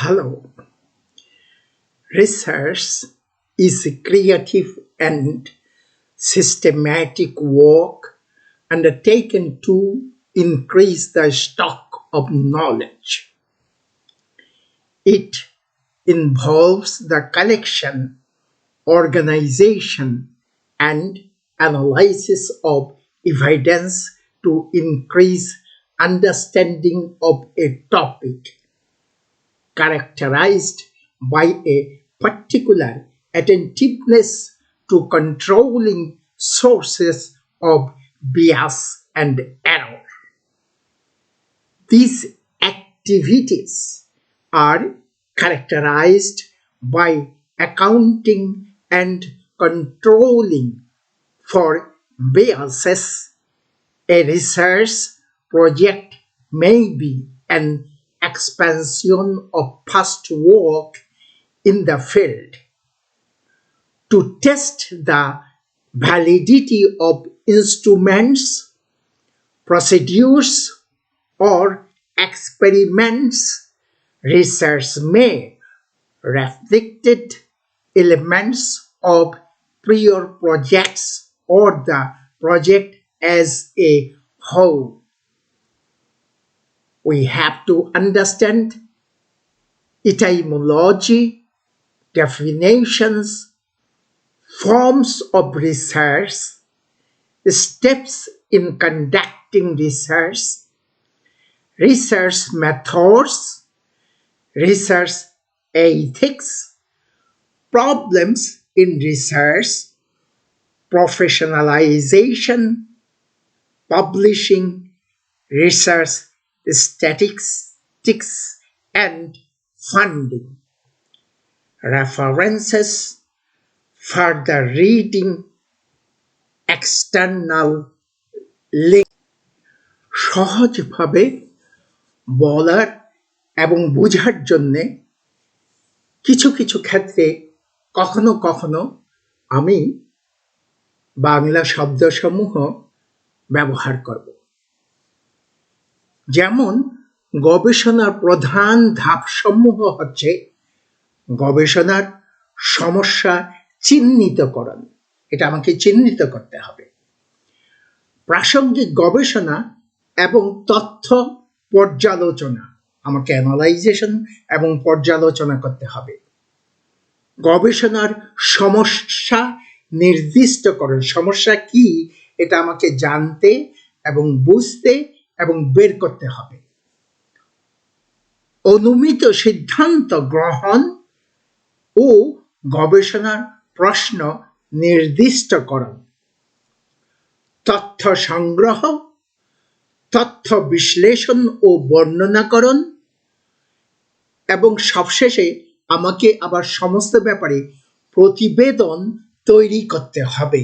Hello. Research is a creative and systematic work undertaken to increase the stock of knowledge. It involves the collection, organization, and analysis of evidence to increase understanding of a topic characterized by a particular attentiveness to controlling sources of bias and error. These activities are characterized by accounting and controlling for biases. A research project may be an expansion of past work in the field to test the validity of instruments, procedures, or experiments. Research may reflect elements of prior projects or the project as a whole. We have to understand etymology, definitions, forms of research, steps in conducting research, research methods, research ethics, problems in research, professionalization, publishing, research statistics, and funding. References, further reading, external link. সহজভাবে বলার এবং বোঝার জন্যে কিছু কিছু ক্ষেত্রে কখনো কখনো আমি বাংলা শব্দসমূহ ব্যবহার করব। যেমন গবেষণার প্রধান ধাপসমূহ হচ্ছে গবেষণার সমস্যা চিহ্নিতকরণ, এটা আমাকে চিহ্নিত করতে হবে, প্রাসঙ্গিক গবেষণা এবং তথ্য পর্যালোচনা, আমাকে অ্যানালাইজেশন এবং পর্যালোচনা করতে হবে, গবেষণার সমস্যা নির্দিষ্টকরণ, সমস্যা কি এটা আমাকে জানতে এবং বুঝতে এবং বের করতে হবে, অনুমিত সিদ্ধান্ত গ্রহণ ও গবেষণার প্রশ্ন নির্দিষ্টকরণ, তথ্য সংগ্রহ, তথ্য বিশ্লেষণ ও বর্ণনাকরণ, এবং সবশেষে আমাকে আবার সমস্ত ব্যাপারে প্রতিবেদন তৈরি করতে হবে।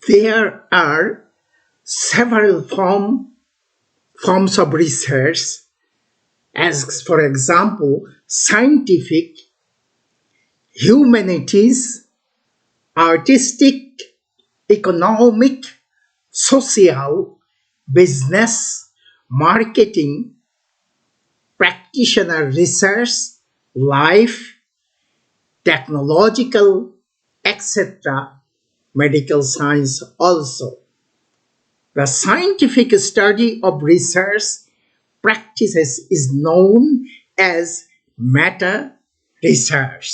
There are several forms of research, as for example, scientific, humanities, artistic, economic, social, business, marketing, practitioner research, life, technological, etc., medical science also. The scientific study of research practices is known as meta-research.